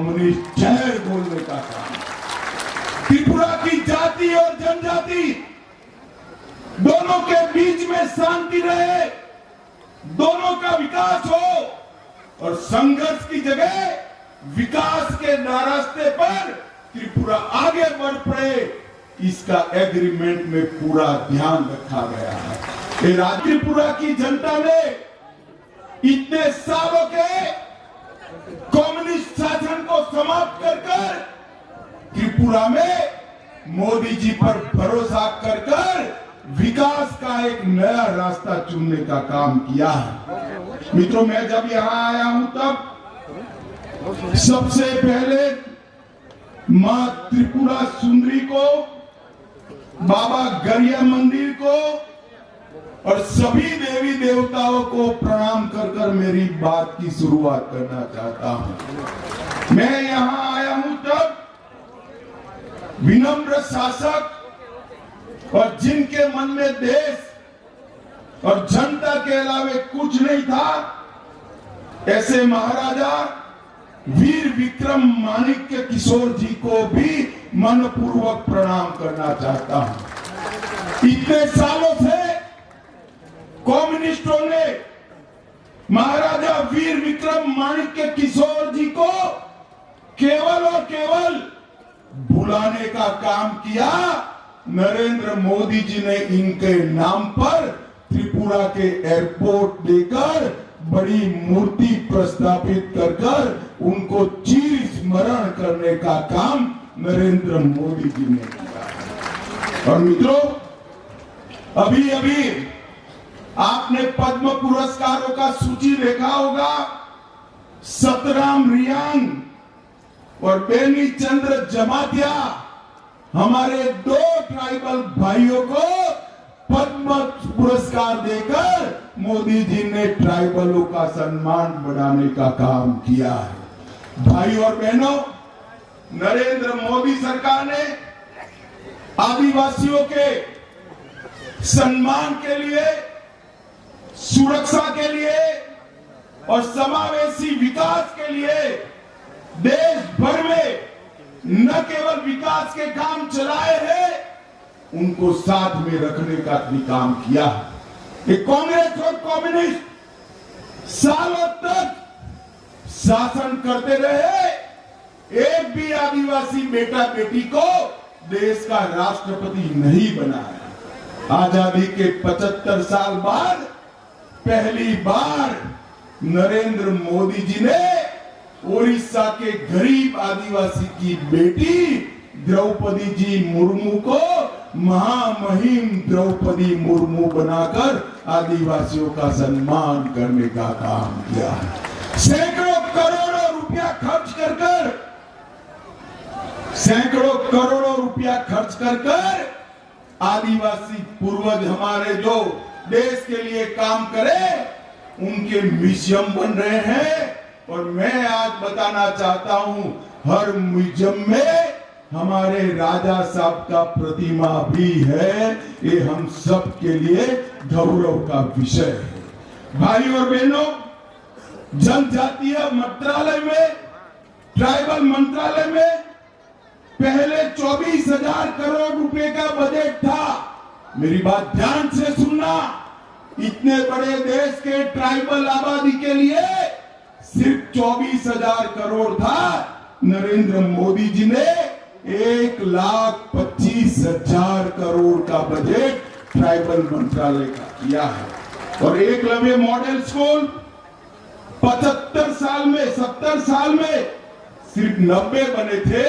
Communist जहर बोलने का काम। त्रिपुरा की जाति और जनजाति दोनों के बीच में शांति रहे, दोनों का विकास हो और संघर्ष की जगह विकास के रास्ते पर त्रिपुरा आगे बढ़ पड़े, इसका एग्रीमेंट में पूरा ध्यान रखा गया है। ये त्रिपुरा की जनता ने इतने सालों के कम्युनिस्ट शासन को समाप्त कर त्रिपुरा में मोदी जी पर भरोसा कर विकास का एक नया रास्ता चुनने का काम किया है। मित्रों, मैं जब यहां आया हूं तब सबसे पहले मां त्रिपुरा सुंदरी को, बाबा गरिया मंदिर को और सभी देवी देवताओं को प्रणाम कर मेरी बात की शुरुआत करना चाहता हूं। मैं यहां आया हूं तब विनम्र शासक और जिनके मन में देश और जनता के अलावे कुछ नहीं था, ऐसे महाराजा वीर विक्रम माणिक्य किशोर जी को भी मनपूर्वक प्रणाम करना चाहता हूं। इतने सालों से कम्युनिस्टों ने महाराजा वीर विक्रम माणिक्य किशोर जी को केवल और केवल बुलाने का काम किया। नरेंद्र मोदी जी ने इनके नाम पर त्रिपुरा के एयरपोर्ट देकर बड़ी मूर्ति प्रस्थापित कर उनको चिर स्मरण करने का काम नरेंद्र मोदी जी ने किया। और मित्रों, अभी अभी आपने पद्म पुरस्कारों का सूची देखा होगा। सतराम रियांग और बेनी चंद्र जमातिया, हमारे 2 ट्राइबल भाइयों को पद्म पुरस्कार देकर मोदी जी ने ट्राइबलों का सम्मान बढ़ाने का काम किया है। भाई और बहनों, नरेंद्र मोदी सरकार ने आदिवासियों के सम्मान के लिए, सुरक्षा के लिए और समावेशी विकास के लिए देश भर में न केवल विकास के काम चलाए हैं, उनको साथ में रखने का भी काम किया। कि कांग्रेस और कम्युनिस्ट सालों तक शासन करते रहे, एक भी आदिवासी बेटा बेटी को देश का राष्ट्रपति नहीं बनाया। आजादी के 75 साल बाद पहली बार नरेंद्र मोदी जी ने ओडिशा के गरीब आदिवासी की बेटी द्रौपदी जी मुर्मू को महामहिम द्रौपदी मुर्मू बनाकर आदिवासियों का सम्मान करने का काम किया। सैकड़ों करोड़ों रुपया खर्च कर आदिवासी पूर्वज हमारे जो देश के लिए काम करे, उनके म्यूजियम बन रहे हैं। और मैं आज बताना चाहता हूं, हर म्यूजियम में हमारे राजा साहब का प्रतिमा भी है। ये हम सब के लिए गौरव का विषय है। भाई और बहनों, जनजातीय मंत्रालय में, ट्राइबल मंत्रालय में पहले 24,000 करोड़ रुपए का बजट था। मेरी बात ध्यान से सुनना, इतने बड़े देश के ट्राइबल आबादी के लिए सिर्फ 24,000 करोड़ था। नरेंद्र मोदी जी ने 1,25,000 करोड़ का बजट ट्राइबल मंत्रालय का किया है। और एकलव्य मॉडल स्कूल 70 साल में सिर्फ 90 बने थे।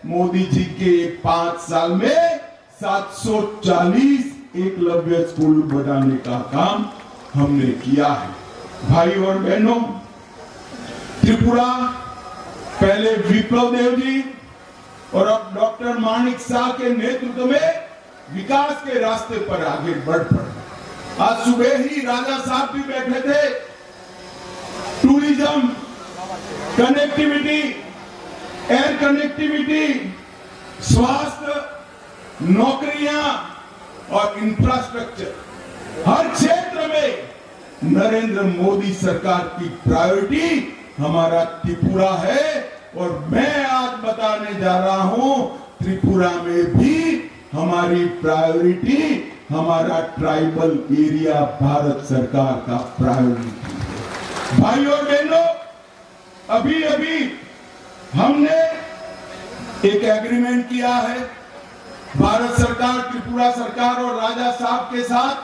मोदी जी के 5 साल में 740 एकलव्य स्कूल बनाने का काम हमने किया है। भाई और बहनों, त्रिपुरा पहले विप्लव देव जी और अब डॉक्टर माणिक शाह के नेतृत्व में विकास के रास्ते पर आगे बढ़ पड़े। आज सुबह ही राजा साहब भी बैठे थे। टूरिज्म, कनेक्टिविटी, एयर कनेक्टिविटी, स्वास्थ्य, नौकरियां और इंफ्रास्ट्रक्चर, हर क्षेत्र में नरेंद्र मोदी सरकार की प्रायोरिटी हमारा त्रिपुरा है। और मैं आज बताने जा रहा हूं त्रिपुरा में भी हमारी प्रायोरिटी, हमारा ट्राइबल एरिया भारत सरकार का प्रायोरिटी है। भाई और बहनों, अभी अभी हमने एक एग्रीमेंट किया है भारत सरकार, त्रिपुरा सरकार और राजा साहब के साथ,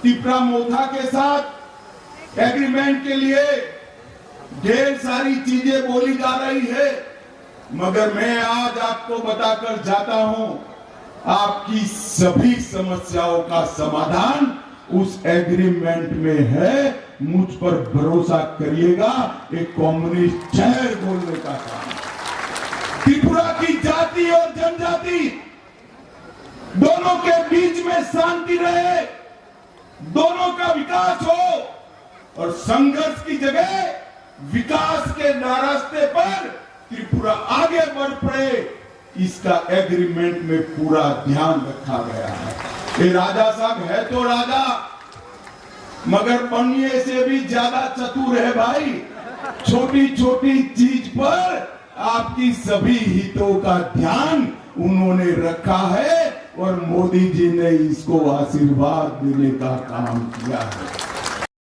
तिपरा मोथा के साथ। एग्रीमेंट के लिए ढेर सारी चीजें बोली जा रही है, मगर मैं आज आपको बताकर जाता हूं, आपकी सभी समस्याओं का समाधान उस एग्रीमेंट में है। मुझ पर भरोसा करिएगा, एक कम्युनिस्ट जहर बोलने का काम। त्रिपुरा की जाति और जनजाति दोनों के बीच में शांति रहे, दोनों का विकास हो और संघर्ष की जगह विकास के रास्ते पर त्रिपुरा आगे बढ़ पड़े, इसका एग्रीमेंट में पूरा ध्यान रखा गया है। ये राजा साहब है तो राजा, मगर बनने से भी ज्यादा चतुर है भाई। छोटी छोटी चीज पर आपकी सभी हितों का ध्यान उन्होंने रखा है और मोदी जी ने इसको आशीर्वाद देने का काम किया है।